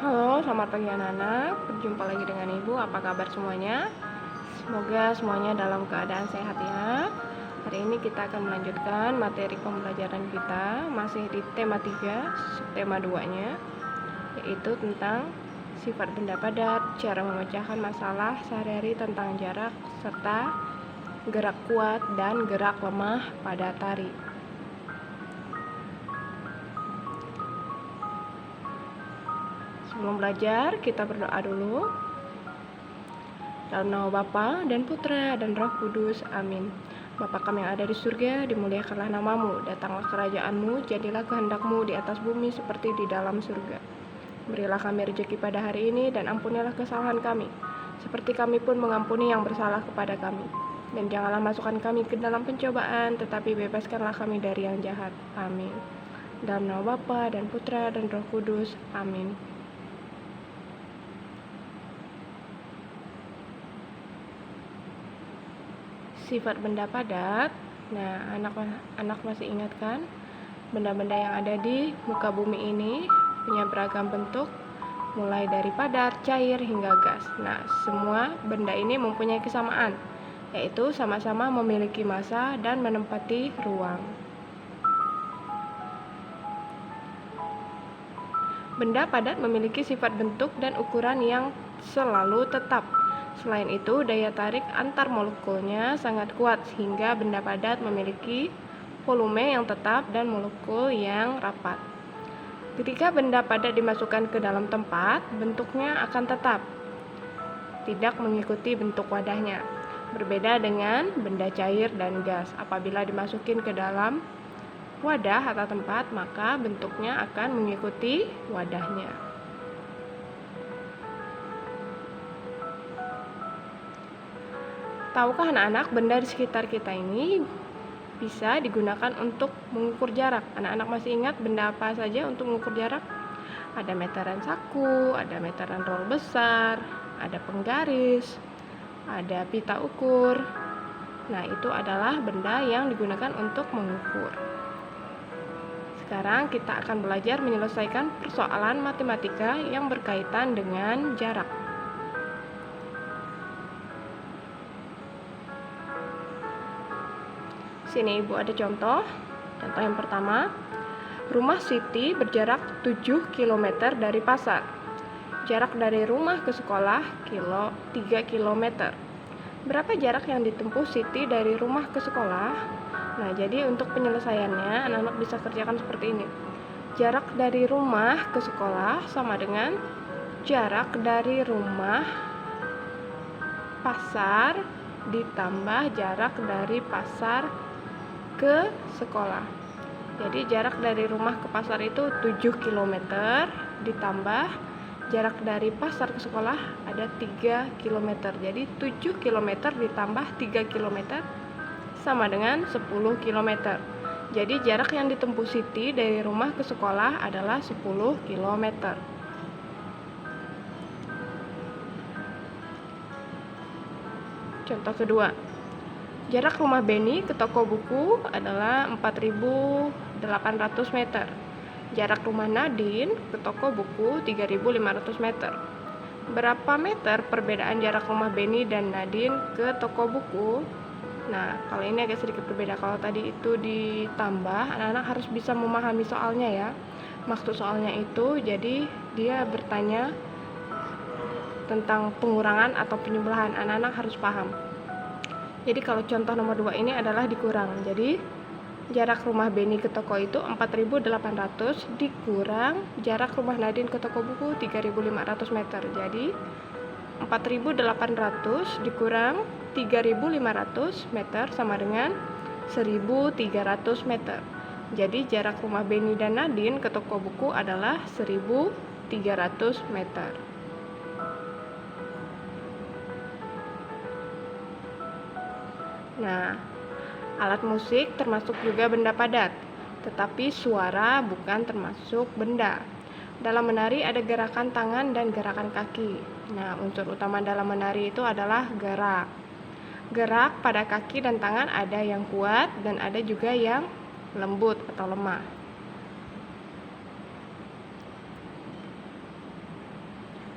Halo, selamat pagi anak-anak. Berjumpa lagi dengan Ibu. Apa kabar semuanya? Semoga semuanya dalam keadaan sehat ya. Hari ini kita akan melanjutkan materi pembelajaran kita masih di tema 3, subtema 2-nya, yaitu tentang sifat benda padat, cara memecahkan masalah sehari-hari tentang jarak, serta gerak kuat dan gerak lemah pada tari. Sebelum belajar, kita berdoa dulu. Dalam nama Bapa dan Putra dan Roh Kudus. Amin. Bapa kami yang ada di surga, dimuliakanlah namamu. Datanglah kerajaanmu, jadilah kehendakmu di atas bumi seperti di dalam surga. Berilah kami rezeki pada hari ini dan ampunilah kesalahan kami, seperti kami pun mengampuni yang bersalah kepada kami. Dan janganlah masukkan kami ke dalam pencobaan, tetapi bebaskanlah kami dari yang jahat. Amin. Dalam nama Bapa dan Putra dan Roh Kudus. Amin. Sifat benda padat. Nah, anak masih ingat kan? Benda-benda yang ada di muka bumi ini punya beragam bentuk, mulai dari padat, cair, hingga gas. Nah, semua benda ini mempunyai kesamaan, yaitu sama-sama memiliki massa dan menempati ruang. Benda padat memiliki sifat bentuk dan ukuran yang selalu tetap. Selain itu, daya tarik antar molekulnya sangat kuat sehingga benda padat memiliki volume yang tetap dan molekul yang rapat. Ketika benda padat dimasukkan ke dalam tempat, bentuknya akan tetap, tidak mengikuti bentuk wadahnya. Berbeda dengan benda cair dan gas. Apabila dimasukin ke dalam wadah atau tempat, maka bentuknya akan mengikuti wadahnya. Tahukah anak-anak, benda di sekitar kita ini bisa digunakan untuk mengukur jarak? Anak-anak masih ingat benda apa saja untuk mengukur jarak? Ada meteran saku, ada meteran roll besar, ada penggaris, ada pita ukur. Nah, itu adalah benda yang digunakan untuk mengukur. Sekarang kita akan belajar menyelesaikan persoalan matematika yang berkaitan dengan jarak. Sini Ibu ada contoh. Contoh yang pertama, rumah Siti berjarak 7 km dari pasar. Jarak dari rumah ke sekolah 3 km. Berapa jarak yang ditempuh Siti dari rumah ke sekolah? Nah, jadi untuk penyelesaiannya, anak-anak bisa kerjakan seperti ini. Jarak dari rumah ke sekolah sama dengan jarak dari rumah pasar ditambah jarak dari pasar ke sekolah. Jadi jarak dari rumah ke pasar itu 7 km ditambah jarak dari pasar ke sekolah ada 3 km. Jadi 7 km ditambah 3 km sama dengan 10 km. Jadi jarak yang ditempuh Siti dari rumah ke sekolah adalah 10 km. Contoh kedua, jarak rumah Beni ke toko buku adalah 4.800 meter. Jarak rumah Nadine ke toko buku 3.500 meter. Berapa meter perbedaan jarak rumah Beni dan Nadine ke toko buku? Nah, kalau ini agak sedikit berbeda. Kalau tadi itu ditambah, anak-anak harus bisa memahami soalnya ya. Maksud soalnya itu, jadi dia bertanya tentang pengurangan atau penyebelahan. Anak-anak harus paham. Jadi kalau contoh nomor 2 ini adalah dikurang. Jadi jarak rumah Beni ke toko itu 4.800 dikurang jarak rumah Nadine ke toko buku 3.500 meter. Jadi 4.800 dikurang 3.500 meter sama dengan 1.300 meter. Jadi jarak rumah Beni dan Nadine ke toko buku adalah 1.300 meter. Nah, alat musik termasuk juga benda padat, tetapi suara bukan termasuk benda. Dalam menari ada gerakan tangan dan gerakan kaki. Nah, unsur utama dalam menari itu adalah gerak. Gerak pada kaki dan tangan ada yang kuat dan ada juga yang lembut atau lemah.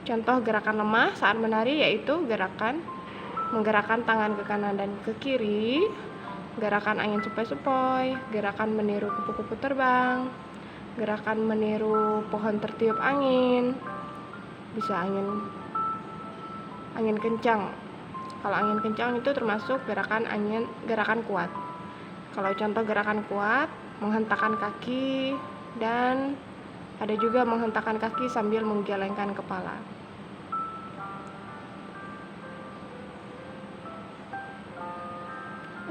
Contoh gerakan lemah saat menari yaitu menggerakkan tangan ke kanan dan ke kiri, gerakan angin sepoi-sepoi, gerakan meniru kupu-kupu terbang, gerakan meniru pohon tertiup angin, bisa angin kencang. Kalau angin kencang itu termasuk gerakan kuat. Kalau contoh gerakan kuat, menghentakkan kaki dan ada juga menghentakkan kaki sambil menggelengkan kepala.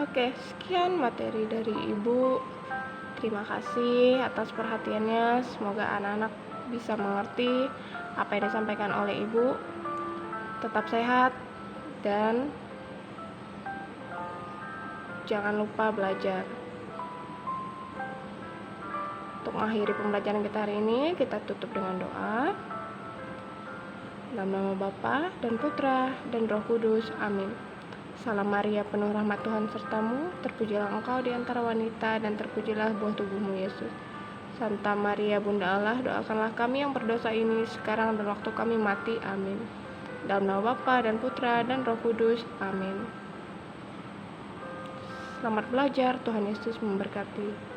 Oke, sekian materi dari Ibu. Terima kasih atas perhatiannya. Semoga anak-anak bisa mengerti apa yang disampaikan oleh Ibu. Tetap sehat dan jangan lupa belajar. Untuk mengakhiri pembelajaran kita hari ini, kita tutup dengan doa. Dalam nama Bapa dan Putra dan Roh Kudus. Amin. Salam Maria, penuh rahmat Tuhan sertamu, terpujilah engkau di antara wanita, dan terpujilah buah tubuhmu Yesus. Santa Maria, Bunda Allah, doakanlah kami yang berdosa ini, sekarang dan waktu kami mati. Amin. Dalam nama Bapa dan Putra dan Roh Kudus. Amin. Selamat belajar, Tuhan Yesus memberkati.